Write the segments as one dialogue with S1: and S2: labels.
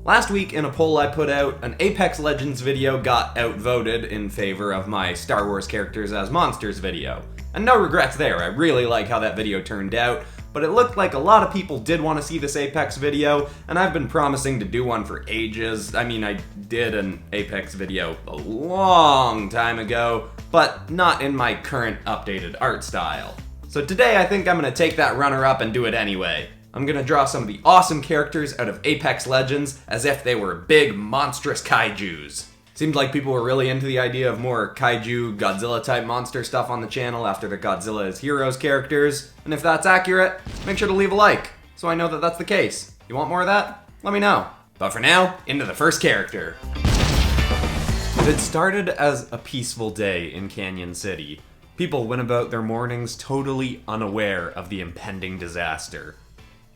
S1: Last week, in a poll I put out, an Apex Legends video got outvoted in favor of my Star Wars characters as monsters video. And no regrets there, I really like how that video turned out, but it looked like a lot of people did want to see this Apex video, and I've been promising to do one for ages. I mean, I did an Apex video a long time ago, but not in my current updated art style. So today I think I'm going to take that runner-up and do it anyway. I'm going to draw some of the awesome characters out of Apex Legends as if they were big, monstrous kaijus. Seemed like people were really into the idea of more kaiju, Godzilla-type monster stuff on the channel after the Godzilla is Heroes characters, and if that's accurate, make sure to leave a like, so I know that that's the case. You want more of that? Let me know. But for now, into the first character. It had started as a peaceful day in Canyon City. People went about their mornings totally unaware of the impending disaster.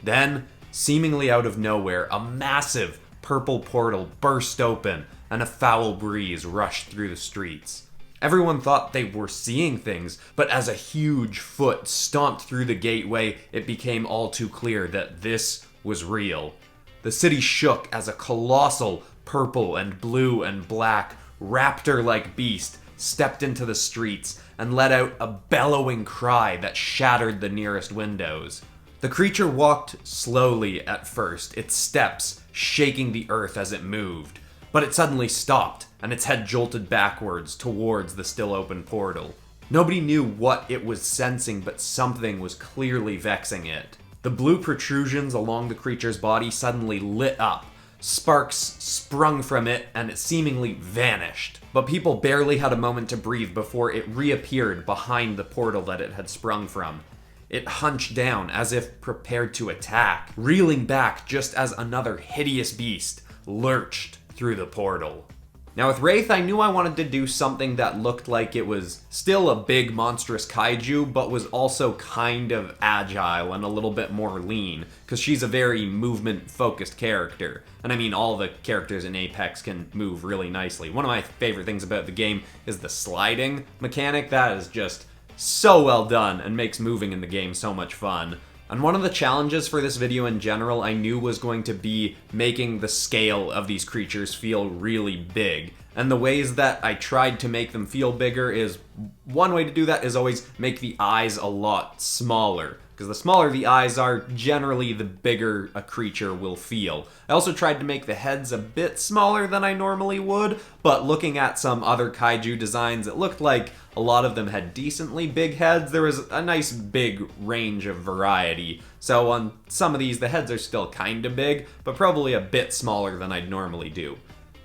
S1: Then, seemingly out of nowhere, a massive purple portal burst open and a foul breeze rushed through the streets. Everyone thought they were seeing things, but as a huge foot stomped through the gateway, it became all too clear that this was real. The city shook as a colossal purple and blue and black raptor-like beast stepped into the streets and let out a bellowing cry that shattered the nearest windows. The creature walked slowly at first, its steps shaking the earth as it moved, but it suddenly stopped, and its head jolted backwards towards the still open portal. Nobody knew what it was sensing, but something was clearly vexing it. The blue protrusions along the creature's body suddenly lit up. Sparks sprung from it, and it seemingly vanished. But people barely had a moment to breathe before it reappeared behind the portal that it had sprung from. It hunched down as if prepared to attack, reeling back just as another hideous beast lurched through the portal. Now with Wraith, I knew I wanted to do something that looked like it was still a big monstrous kaiju, but was also kind of agile and a little bit more lean, because she's a very movement-focused character. And I mean, all the characters in Apex can move really nicely. One of my favorite things about the game is the sliding mechanic. That is just so well done and makes moving in the game so much fun. And one of the challenges for this video in general I knew was going to be making the scale of these creatures feel really big. And the ways that I tried to make them feel bigger is, one way to do that is always make the eyes a lot smaller. Because the smaller the eyes are, generally the bigger a creature will feel. I also tried to make the heads a bit smaller than I normally would, but looking at some other kaiju designs, it looked like a lot of them had decently big heads. There was a nice big range of variety. So on some of these, the heads are still kind of big, but probably a bit smaller than I'd normally do.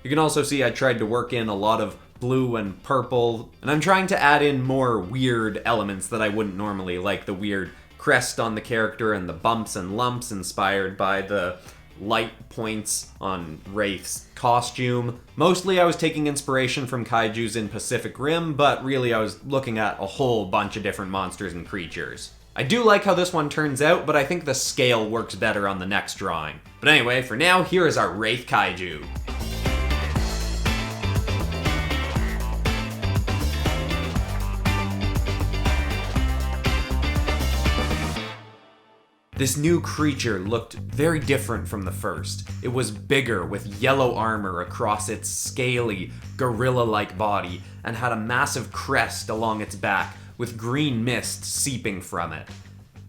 S1: You can also see I tried to work in a lot of blue and purple, and I'm trying to add in more weird elements that I wouldn't normally, like the weird crest on the character and the bumps and lumps inspired by the light points on Wraith's costume. Mostly I was taking inspiration from kaijus in Pacific Rim, but really I was looking at a whole bunch of different monsters and creatures. I do like how this one turns out, but I think the scale works better on the next drawing. But anyway, for now, here is our Wraith Kaiju. This new creature looked very different from the first. It was bigger, with yellow armor across its scaly, gorilla-like body, and had a massive crest along its back, with green mist seeping from it.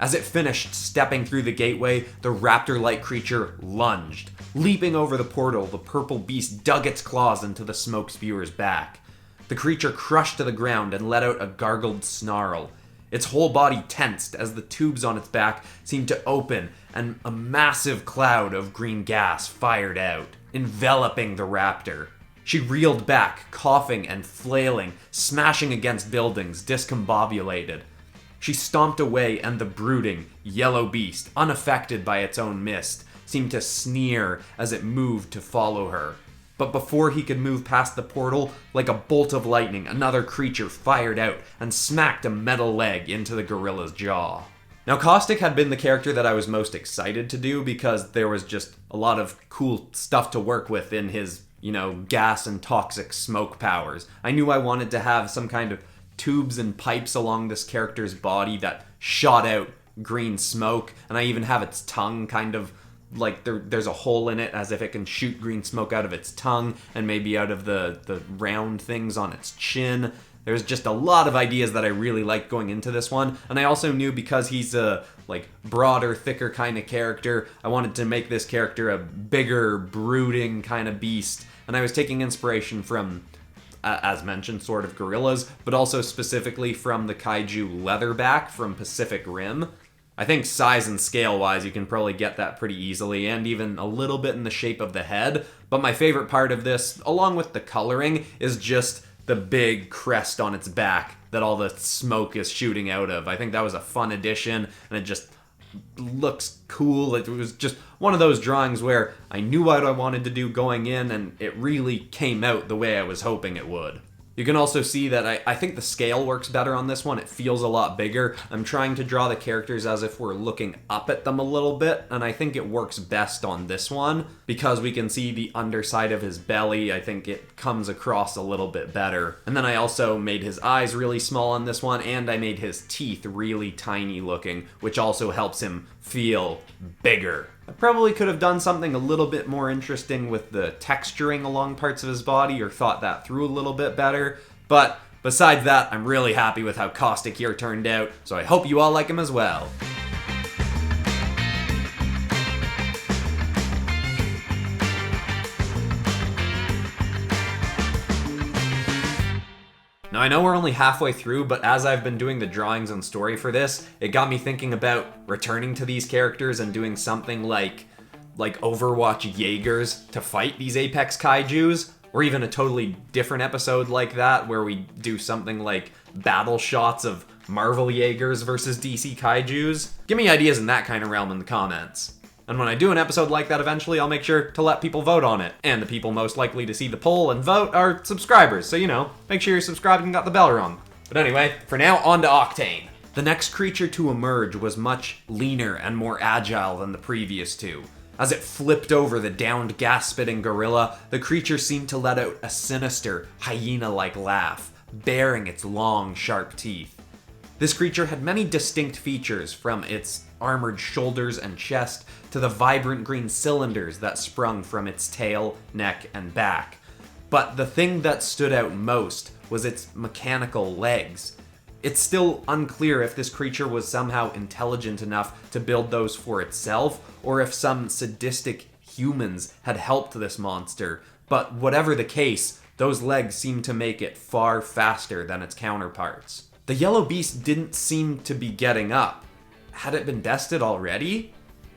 S1: As it finished stepping through the gateway, the raptor-like creature lunged. Leaping over the portal, the purple beast dug its claws into the smoke spewer's back. The creature crushed to the ground and let out a gargled snarl. Its whole body tensed as the tubes on its back seemed to open and a massive cloud of green gas fired out, enveloping the raptor. She reeled back, coughing and flailing, smashing against buildings, discombobulated. She stomped away, and the brooding, yellow beast, unaffected by its own mist, seemed to sneer as it moved to follow her. But before he could move past the portal, like a bolt of lightning, another creature fired out and smacked a metal leg into the gorilla's jaw. Now, Caustic had been the character that I was most excited to do because there was just a lot of cool stuff to work with in his, gas and toxic smoke powers. I knew I wanted to have some kind of tubes and pipes along this character's body that shot out green smoke, and I even have its tongue kind of like there's a hole in it as if it can shoot green smoke out of its tongue and maybe out of the round things on its chin. There's just a lot of ideas that I really liked going into this one, and I also knew because he's a like broader, thicker kind of character, I wanted to make this character a bigger, brooding kind of beast, and I was taking inspiration from, as mentioned, sort of gorillas, but also specifically from the kaiju leatherback from Pacific Rim. I think size and scale-wise, you can probably get that pretty easily, and even a little bit in the shape of the head, but my favorite part of this, along with the coloring, is just the big crest on its back that all the smoke is shooting out of. I think that was a fun addition, and it just looks cool. It was just one of those drawings where I knew what I wanted to do going in, and it really came out the way I was hoping it would. You can also see that I think the scale works better on this one. It feels a lot bigger. I'm trying to draw the characters as if we're looking up at them a little bit, and I think it works best on this one because we can see the underside of his belly. I think it comes across a little bit better. And then I also made his eyes really small on this one, and I made his teeth really tiny looking, which also helps him feel bigger. I probably could have done something a little bit more interesting with the texturing along parts of his body or thought that through a little bit better, but besides that, I'm really happy with how Caustic here turned out, so I hope you all like him as well. Now I know we're only halfway through, but as I've been doing the drawings and story for this, it got me thinking about returning to these characters and doing something like Overwatch Jaegers to fight these Apex Kaijus, or even a totally different episode like that where we do something like battle shots of Marvel Jaegers versus DC Kaijus. Give me ideas in that kind of realm in the comments. And when I do an episode like that eventually, I'll make sure to let people vote on it. And the people most likely to see the poll and vote are subscribers, so make sure you're subscribed and got the bell rung. But anyway, for now, on to Octane. The next creature to emerge was much leaner and more agile than the previous two. As it flipped over the downed gas-spitting gorilla, the creature seemed to let out a sinister, hyena-like laugh, baring its long, sharp teeth. This creature had many distinct features, from its armored shoulders and chest to the vibrant green cylinders that sprung from its tail, neck, and back. But the thing that stood out most was its mechanical legs. It's still unclear if this creature was somehow intelligent enough to build those for itself, or if some sadistic humans had helped this monster, but whatever the case, those legs seemed to make it far faster than its counterparts. The yellow beast didn't seem to be getting up. Had it been bested already?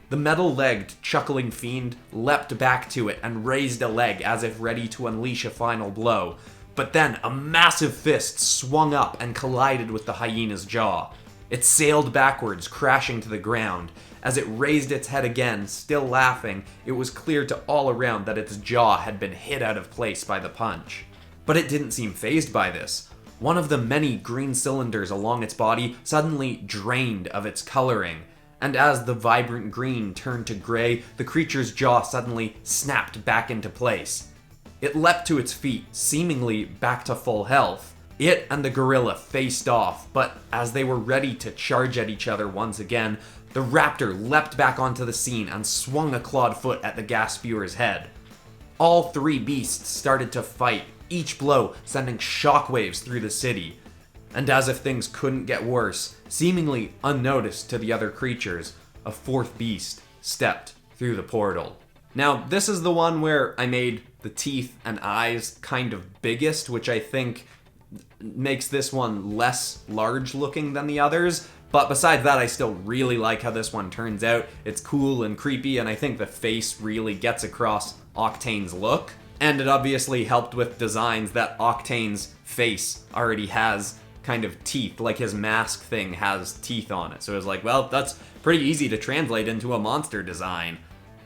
S1: The metal-legged, chuckling fiend leapt back to it and raised a leg as if ready to unleash a final blow. But then a massive fist swung up and collided with the hyena's jaw. It sailed backwards, crashing to the ground. As it raised its head again, still laughing, it was clear to all around that its jaw had been hit out of place by the punch. But it didn't seem fazed by this. One of the many green cylinders along its body suddenly drained of its coloring, and as the vibrant green turned to gray, the creature's jaw suddenly snapped back into place. It leapt to its feet, seemingly back to full health. It and the gorilla faced off, but as they were ready to charge at each other once again, the raptor leapt back onto the scene and swung a clawed foot at the gas spewer's head. All three beasts started to fight, each blow sending shockwaves through the city. And as if things couldn't get worse, seemingly unnoticed to the other creatures, a fourth beast stepped through the portal. Now, this is the one where I made the teeth and eyes kind of biggest, which I think makes this one less large looking than the others. But besides that, I still really like how this one turns out. It's cool and creepy, and I think the face really gets across Octane's look. And it obviously helped with designs that Octane's face already has kind of teeth, like his mask thing has teeth on it. So it was like, well, that's pretty easy to translate into a monster design.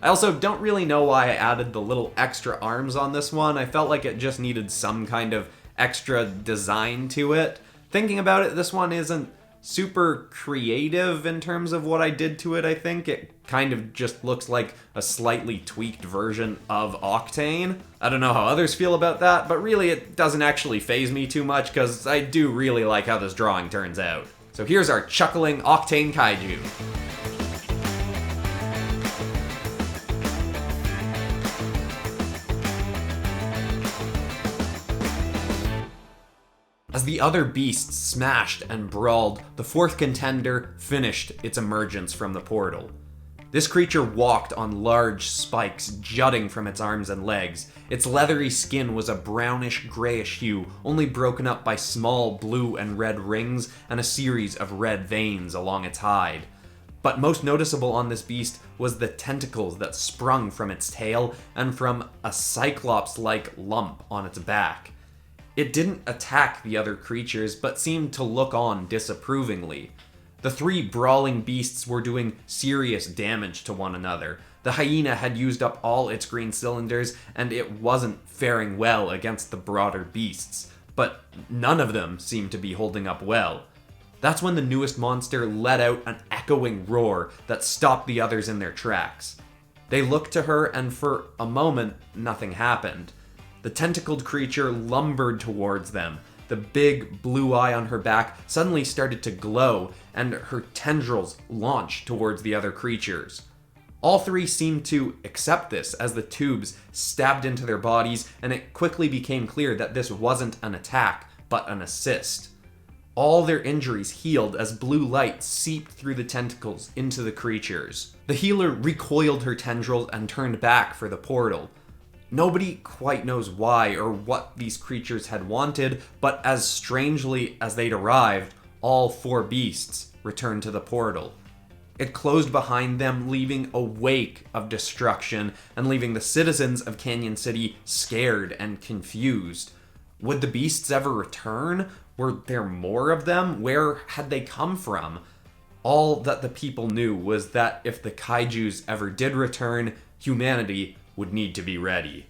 S1: I also don't really know why I added the little extra arms on this one. I felt like it just needed some kind of extra design to it. Thinking about it, this one isn't super creative in terms of what I did to it, I think. It kind of just looks like a slightly tweaked version of Octane. I don't know how others feel about that, but really it doesn't actually faze me too much because I do really like how this drawing turns out. So here's our chuckling Octane Kaiju. As the other beasts smashed and brawled, the fourth contender finished its emergence from the portal. This creature walked on large spikes jutting from its arms and legs. Its leathery skin was a brownish-grayish hue, only broken up by small blue and red rings and a series of red veins along its hide. But most noticeable on this beast was the tentacles that sprung from its tail and from a cyclops-like lump on its back. It didn't attack the other creatures, but seemed to look on disapprovingly. The three brawling beasts were doing serious damage to one another. The hyena had used up all its green cylinders, and it wasn't faring well against the broader beasts, but none of them seemed to be holding up well. That's when the newest monster let out an echoing roar that stopped the others in their tracks. They looked to her, and for a moment, nothing happened. The tentacled creature lumbered towards them. The big blue eye on her back suddenly started to glow, and her tendrils launched towards the other creatures. All three seemed to accept this as the tubes stabbed into their bodies, and it quickly became clear that this wasn't an attack, but an assist. All their injuries healed as blue light seeped through the tentacles into the creatures. The healer recoiled her tendrils and turned back for the portal. Nobody quite knows why or what these creatures had wanted, but as strangely as they'd arrived, all four beasts returned to the portal. It closed behind them, leaving a wake of destruction and leaving the citizens of Canyon City scared and confused. Would the beasts ever return? Were there more of them? Where had they come from? All that the people knew was that if the kaijus ever did return, humanity would need to be ready.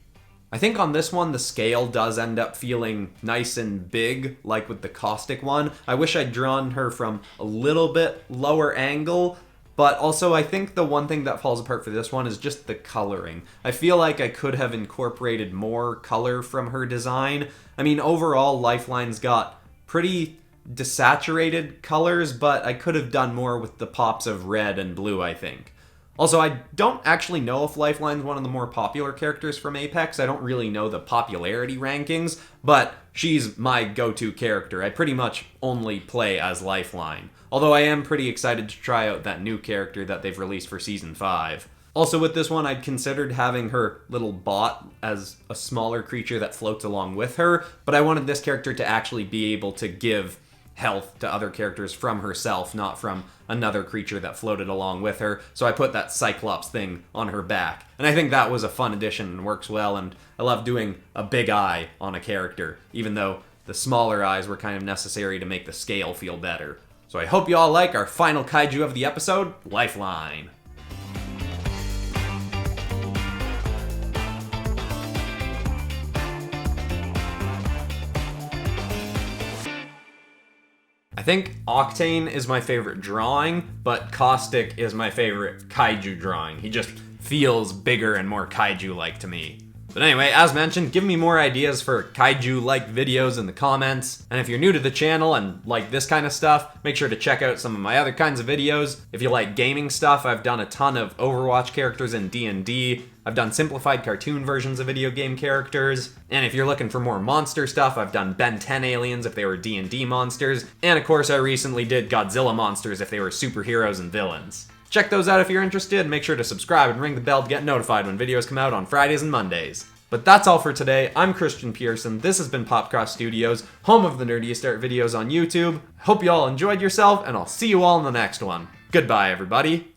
S1: I think on this one, the scale does end up feeling nice and big, like with the Caustic one. I wish I'd drawn her from a little bit lower angle, but also I think the one thing that falls apart for this one is just the coloring. I feel like I could have incorporated more color from her design. I mean, overall, Lifeline's got pretty desaturated colors, but I could have done more with the pops of red and blue, I think. Also, I don't actually know if Lifeline's one of the more popular characters from Apex. I don't really know the popularity rankings, but she's my go-to character. I pretty much only play as Lifeline. Although I am pretty excited to try out that new character that they've released for Season 5. Also with this one, I'd considered having her little bot as a smaller creature that floats along with her, but I wanted this character to actually be able to give health to other characters from herself, not from another creature that floated along with her, so I put that Cyclops thing on her back. And I think that was a fun addition and works well, and I love doing a big eye on a character, even though the smaller eyes were kind of necessary to make the scale feel better. So I hope you all like our final kaiju of the episode, Lifeline. I think Octane is my favorite drawing, but Caustic is my favorite kaiju drawing. He just feels bigger and more kaiju-like to me. But anyway, as mentioned, give me more ideas for kaiju-like videos in the comments. And if you're new to the channel and like this kind of stuff, make sure to check out some of my other kinds of videos. If you like gaming stuff, I've done a ton of Overwatch characters in D&D. I've done simplified cartoon versions of video game characters. And if you're looking for more monster stuff, I've done Ben 10 aliens if they were D&D monsters. And of course, I recently did Godzilla monsters if they were superheroes and villains. Check those out if you're interested. Make sure to subscribe and ring the bell to get notified when videos come out on Fridays and Mondays. But that's all for today. I'm Christian Pearson. This has been PopCross Studios, home of the nerdiest art videos on YouTube. Hope you all enjoyed yourself, and I'll see you all in the next one. Goodbye, everybody.